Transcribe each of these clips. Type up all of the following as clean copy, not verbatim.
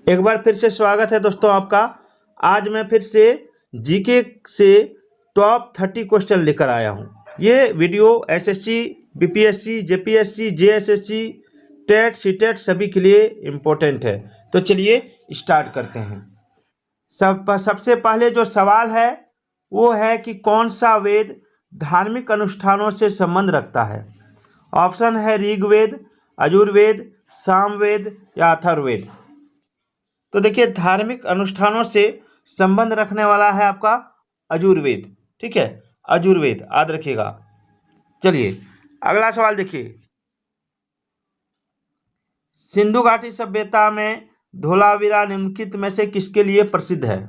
एक बार फिर से स्वागत है दोस्तों आपका। आज मैं फिर से जीके से टॉप 30 क्वेश्चन लेकर आया हूँ। ये video SSC, BPSC, JPSC, JSSC, TET, CTET सभी के लिए इम्पोर्टेंट है। तो चलिए स्टार्ट करते हैं। सबसे पहले जो सवाल है वो है कि कौन सा वेद धार्मिक अनुष्ठानों से संबंध रखता है। ऑप्शन है ऋग्वेद, यजुर्वेद, सामवेद या अथर्ववेद। तो देखिए धार्मिक अनुष्ठानों से संबंध रखने वाला है आपका यजुर्वेद। ठीक है, यजुर्वेद याद रखिएगा। चलिए अगला सवाल देखिए। सिंधु घाटी सभ्यता में धोलावीरा निम्नलिखित में से किसके लिए प्रसिद्ध है।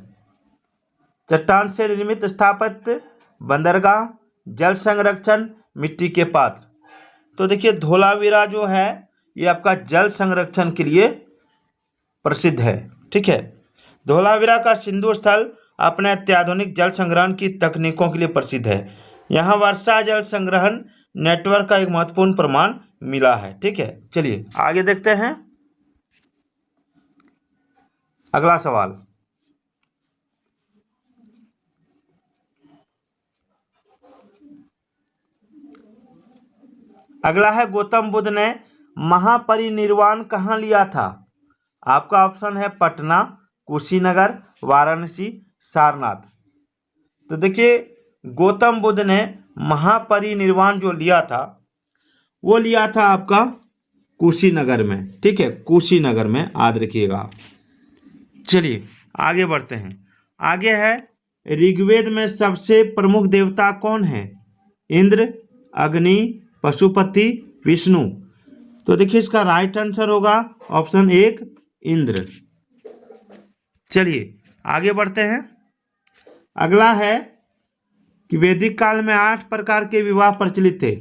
चट्टान से निर्मित स्थापत्य, बंदरगाह, जल संरक्षण, मिट्टी के पात्र। तो देखिए धोलावीरा जो है ये आपका जल संरक्षण के लिए प्रसिद्ध है। ठीक है, धोलावीरा का सिंधु स्थल अपने अत्याधुनिक जल संग्रहण की तकनीकों के लिए प्रसिद्ध है। यहाँ वर्षा जल संग्रहण नेटवर्क का एक महत्वपूर्ण प्रमाण मिला है। ठीक है, चलिए आगे देखते हैं अगला सवाल। अगला है गौतम बुद्ध ने महापरिनिर्वाण कहाँ लिया था। आपका ऑप्शन है पटना, कुशीनगर, वाराणसी, सारनाथ। तो देखिए गौतम बुद्ध ने महापरिनिर्वाण जो लिया था वो लिया था आपका कुशीनगर में। ठीक है, कुशीनगर में याद रखिएगा। चलिए आगे बढ़ते हैं। आगे है ऋग्वेद में सबसे प्रमुख देवता कौन है। इंद्र, अग्नि, पशुपति, विष्णु। तो देखिए इसका राइट आंसर होगा ऑप्शन 1 इंद्र। चलिए आगे बढ़ते हैं। अगला है कि वैदिक काल में 8 प्रकार के विवाह प्रचलित थे।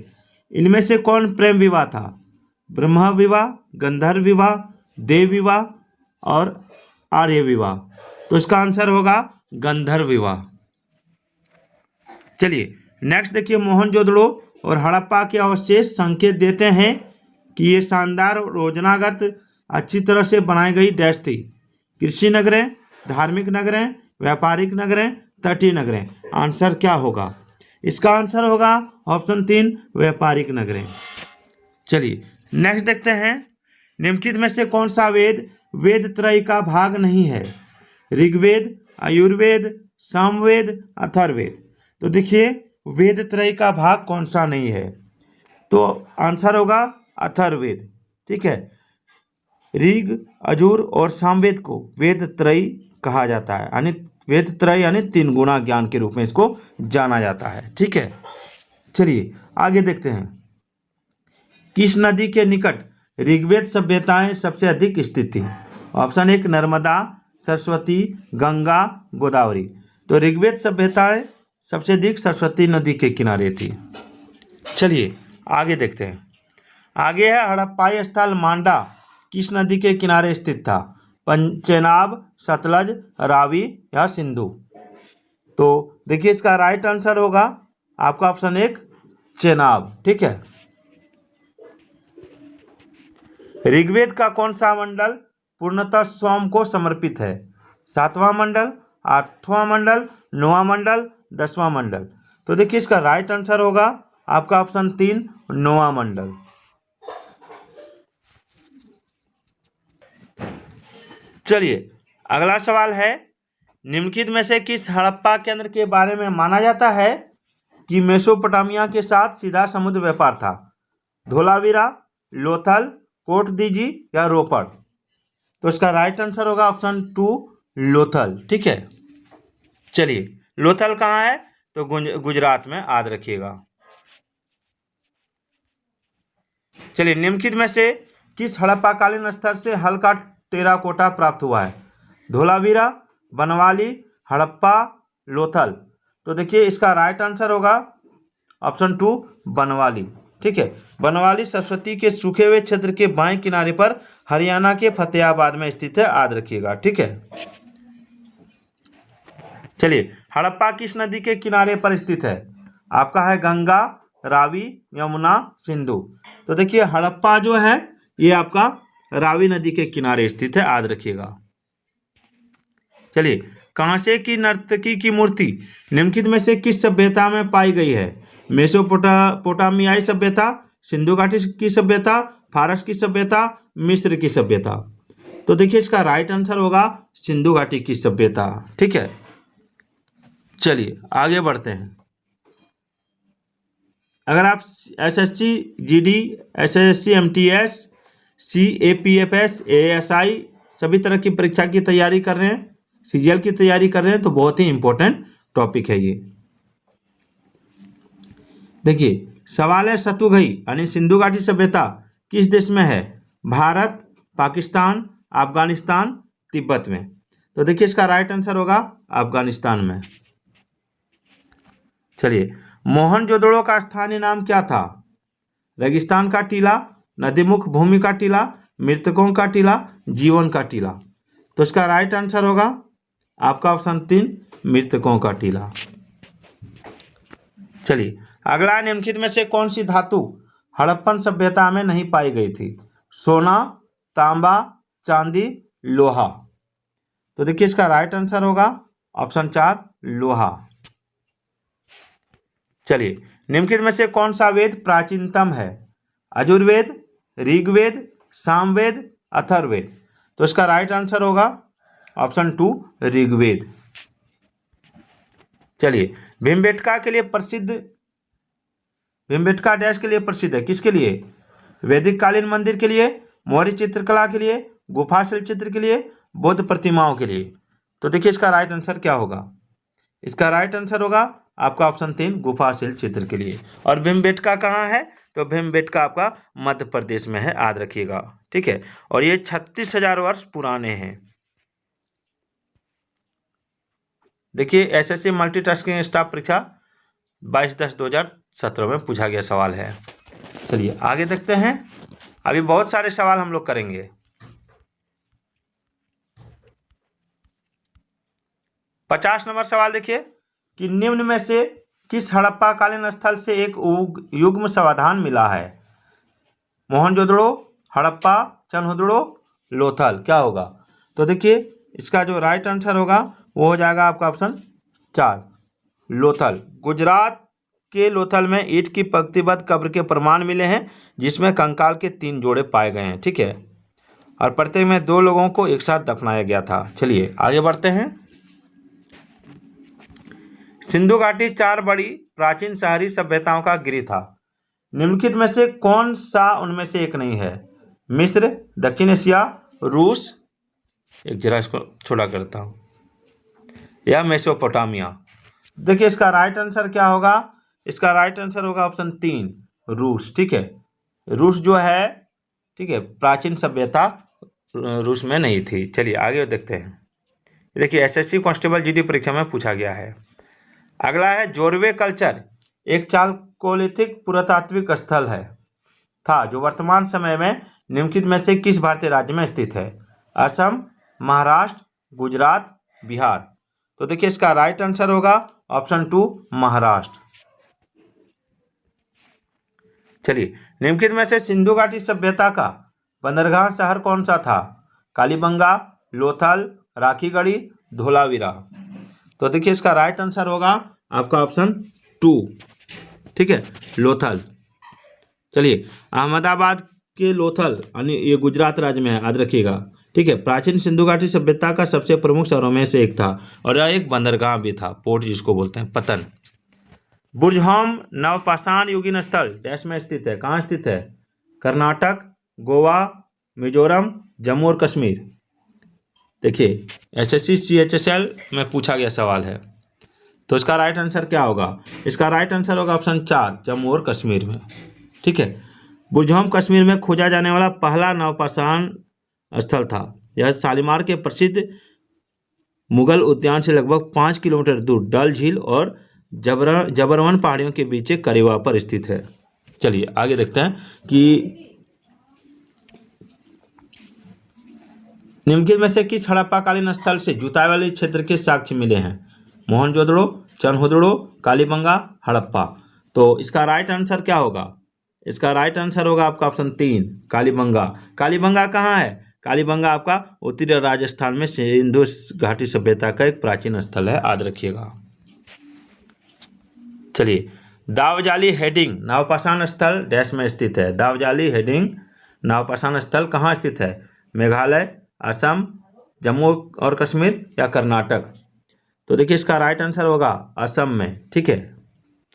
इनमें से कौन प्रेम विवाह था। ब्रह्म विवाह, गंधर्व विवाह, देव विवाह और आर्य विवाह। तो इसका आंसर होगा गंधर्व विवाह। चलिए नेक्स्ट देखिए। मोहनजोदड़ो और हड़प्पा के अवशेष संकेत देते हैं कि ये शानदार योजनागत अच्छी तरह से बनाई गई डैश थी। कृषि नगरें, धार्मिक नगरें, व्यापारिक नगरें, तटीय नगरें। आंसर क्या होगा। इसका आंसर होगा ऑप्शन 3 व्यापारिक नगरें। चलिए नेक्स्ट देखते हैं। निम्नलिखित में से कौन सा वेद वेद त्रय का भाग नहीं है। ऋग्वेद, आयुर्वेद, सामवेद, अथर्ववेद। तो देखिए वेद त्रय का भाग कौन सा नहीं है। तो आंसर होगा अथर्ववेद। ठीक है, ऋग, यजुर और सामवेद को वेद त्रय कहा जाता है, यानी वेद त्रय यानी 3 गुणा ज्ञान के रूप में इसको जाना जाता है। ठीक है, चलिए आगे देखते हैं। किस नदी के निकट ऋग्वेद सभ्यताएं सबसे अधिक स्थित थी। ऑप्शन 1 नर्मदा, सरस्वती, गंगा, गोदावरी। तो ऋग्वेद सभ्यताएं सबसे अधिक सरस्वती नदी के किनारे थी। चलिए आगे देखते हैं। आगे है हड़प्पाई स्थल मांडा किस नदी के किनारे स्थित था। चेनाब, सतलज, रावी या सिंधु। तो देखिए इसका राइट आंसर होगा आपका ऑप्शन 1 चेनाब। ठीक है, ऋग्वेद का कौन सा मंडल पूर्णतः सोम को समर्पित है। 7वां मंडल, 8वां मंडल, 9वां मंडल, 10वां मंडल। तो देखिए इसका राइट आंसर होगा आपका ऑप्शन 3 9वां मंडल। चलिए अगला सवाल है। निम्नलिखित में से किस हड़प्पा केंद्र के बारे में माना जाता है कि मेसोपोटामिया के साथ सीधा समुद्र व्यापार था। धोलावीरा, लोथल, कोट दीजी या रोपड़। तो इसका राइट आंसर होगा ऑप्शन 2 लोथल। ठीक है, चलिए लोथल कहाँ है तो गुजरात में याद रखिएगा। चलिए निम्नलिखित में से किस हड़प्पाकालीन स्तर से हल्का टेराकोटा प्राप्त हुआ है। धोलावीरा, बनवाली, हड़प्पा, लोथल। तो देखिए इसका राइट आंसर होगा ऑप्शन 2 बनवाली। ठीक है, बनवाली सरस्वती के सूखे हुए क्षेत्र के बाएं किनारे पर हरियाणा के फतेहाबाद में स्थित है, याद रखिएगा। ठीक है, चलिए हड़प्पा किस नदी के किनारे पर स्थित है। आपका है गंगा, रावी, यमुना, सिंधु। तो देखिए हड़प्पा जो है ये आपका रावी नदी के किनारे स्थित है, याद रखिएगा। चलिए, कांसे की नर्तकी की मूर्ति निम्नलिखित में से किस सभ्यता में पाई गई है? मेसोपोटामियाई सभ्यता, सिंधु घाटी की सभ्यता, फारस की सभ्यता, मिस्र की सभ्यता। तो देखिए इसका राइट आंसर होगा सिंधु घाटी की सभ्यता। ठीक है, चलिए आगे बढ़ते हैं। अगर आप SSC GD, SSC MTS, CAPFs, ASI सभी तरह की परीक्षा की तैयारी कर रहे हैं, सीजीएल की तैयारी कर रहे हैं, तो बहुत ही इंपॉर्टेंट टॉपिक है ये। देखिए सवाल है, सतुघई यानी सिंधु घाटी सभ्यता किस देश में है? भारत, पाकिस्तान, अफगानिस्तान, तिब्बत में। तो देखिए इसका राइट आंसर होगा अफगानिस्तान में। चलिए, मोहनजोदड़ो का स्थानीय नाम क्या था? रेगिस्तान का टीला, नदीमुख भूमि का टीला, मृतकों का टीला, जीवन का टीला। तो इसका राइट आंसर होगा आपका ऑप्शन 3, मृतकों का टीला। चलिए, अगला निम्नलिखित में से कौन सी धातु हड़प्पन सभ्यता में नहीं पाई गई थी? सोना, तांबा, चांदी, लोहा। तो देखिए इसका राइट आंसर होगा ऑप्शन 4, लोहा। चलिए, निम्नलिखित में से कौन सा वेद प्राचीनतम है? यजुर्वेद, ऋग्वेद, सामवेद, अथर्ववेद। तो इसका राइट आंसर होगा ऑप्शन 2, ऋग्वेद। चलिए, भीमबेटका के लिए प्रसिद्ध, भीमबेटका डैश के लिए प्रसिद्ध है? किसके लिए? वैदिक कालीन मंदिर के लिए, मौर्य चित्रकला के लिए, गुफा शिल्प चित्र के लिए, बौद्ध प्रतिमाओं के लिए। तो देखिए इसका राइट आंसर क्या होगा? इसका राइट आंसर होगा आपका ऑप्शन 3, गुफा शिल्प चित्र के लिए। और भीमबेटका कहाँ है? तो भीमबेटका आपका मध्य प्रदेश में है, याद रखिएगा। ठीक है, और ये 36,000 वर्ष पुराने हैं। देखिए एसएससी मल्टीटास्किंग स्टाफ परीक्षा 22/10/2017 में पूछा गया सवाल है। चलिए आगे देखते हैं, अभी बहुत सारे सवाल हम लोग करेंगे। 50 नंबर सवाल देखिए कि निम्न में से किस हड़प्पा कालीन स्थल से एक युग्म समाधान मिला है? मोहनजोदड़ो, हड़प्पा, चनहुदड़ो, लोथल। क्या होगा? तो देखिए इसका जो राइट आंसर होगा वो हो जाएगा आपका ऑप्शन 4, लोथल। गुजरात के लोथल में ईंट की पंक्तिबद्ध कब्र के प्रमाण मिले हैं, जिसमें कंकाल के 3 जोड़े पाए गए हैं। ठीक है, और प्रत्येक में 2 लोगों को एक साथ दफनाया गया था। चलिए आगे बढ़ते हैं। सिंधु घाटी 4 बड़ी प्राचीन शहरी सभ्यताओं का गिरी था। निम्नलिखित में से कौन सा उनमें से एक नहीं है? मिस्र, दक्षिण एशिया, रूस, एक जरा इसको छोटा करता हूँ, या मेसोपोटामिया। देखिए इसका राइट आंसर क्या होगा? इसका राइट आंसर होगा ऑप्शन 3, रूस। ठीक है, रूस जो है, ठीक है, प्राचीन सभ्यता रूस में नहीं थी। चलिए आगे देखते हैं। देखिए एसएससी कांस्टेबल जीडी परीक्षा में पूछा गया है। अगला है, जोरवे कल्चर एक चालकोलिथिक पुरातात्विक स्थल है था जो वर्तमान समय में निम्नलिखित में से किस भारतीय राज्य में स्थित है? असम, महाराष्ट्र, गुजरात, बिहार। तो देखिए इसका राइट आंसर होगा ऑप्शन 2, महाराष्ट्र। चलिए, निम्नलिखित में से सिंधु घाटी सभ्यता का बंदरगाह शहर कौन सा था? कालीबंगा, लोथल, राखीगढ़ी, धोलावीरा। तो देखिए इसका राइट आंसर होगा आपका ऑप्शन 2, ठीक है, लोथल। चलिए, अहमदाबाद के लोथल यानी ये गुजरात राज्य में है, याद रखिएगा। ठीक है, प्राचीन सिंधु घाटी सभ्यता का सबसे प्रमुख शहरों में से एक था, और यह एक बंदरगाह भी था, पोर्ट जिसको बोलते हैं, पतन। बुर्जहोम नवपाषाण युगीन स्थल डैश में स्थित है? कहाँ स्थित है? कर्नाटक, गोवा, मिजोरम, जम्मू और कश्मीर। देखिए एसएससी CHSL में पूछा गया सवाल है, तो इसका राइट आंसर क्या होगा? इसका राइट आंसर होगा ऑप्शन 4, जम्मू और कश्मीर में। ठीक है, बुर्जहोम कश्मीर में खोजा जाने वाला पहला नवपाषाण स्थल था। यह शालीमार के प्रसिद्ध मुगल उद्यान से लगभग 5 किलोमीटर दूर डल झील और जबरवन पहाड़ियों के बीच एक करीवा पर स्थित है। चलिए आगे देखते हैं कि निम्नलिखित में से किस हड़प्पाकालीन स्थल से जुताई वाले क्षेत्र के साक्ष्य मिले हैं? मोहनजोदड़ो, चनहुदड़ो, कालीबंगा, हड़प्पा। तो इसका राइट आंसर क्या होगा? इसका राइट आंसर होगा आपका ऑप्शन 3, कालीबंगा। कालीबंगा कहाँ है? कालीबंगा आपका उत्तरी राजस्थान में सिंधु घाटी सभ्यता का एक प्राचीन स्थल है, याद रखिएगा। चलिए, दावजाली हेडिंग नवपाषाण स्थल डैश में स्थित है। दावजाली हेडिंग नवपाषाण स्थल कहाँ स्थित है? मेघालय, असम, जम्मू और कश्मीर या कर्नाटक? तो देखिए इसका राइट आंसर होगा असम में, ठीक है।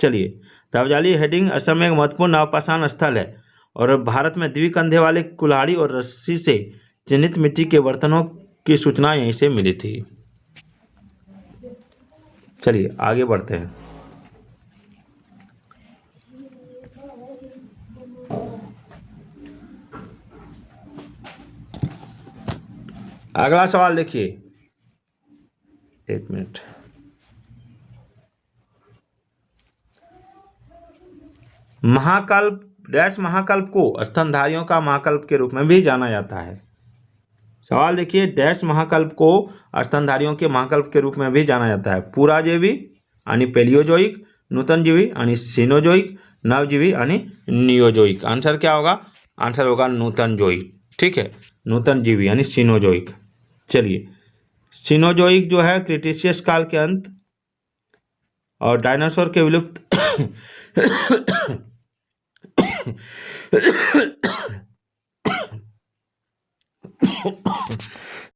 चलिए, दावजाली हेडिंग असम में एक महत्वपूर्ण नवपाषाण स्थल है और भारत में द्विकंधे वाले कुल्हाड़ी और रस्सी से चिन्हित मिट्टी के बर्तनों की सूचना यहीं से मिली थी। चलिए आगे बढ़ते हैं। अगला सवाल देखिए, एक मिनट। महाकल्प डैश महाकल्प को स्तनधारियों का महाकल्प के रूप में भी जाना जाता है। सवाल देखिए, डैश महाकल्प को स्तनधारियों के महाकल्प के रूप में भी जाना जाता है। पुराजीवी यानी पेलियोजोइक, नूतनजीवी यानी सीनोजोइक, नवजीवी यानी नियोजोइक। आंसर क्या होगा? आंसर होगा नूतनजोइक, ठीक है, नूतनजीवी यानी सीनोजोइक। चलिए, सीनोजोइक जो है क्रिटेशियस काल के अंत और डायनासोर के विलुप्त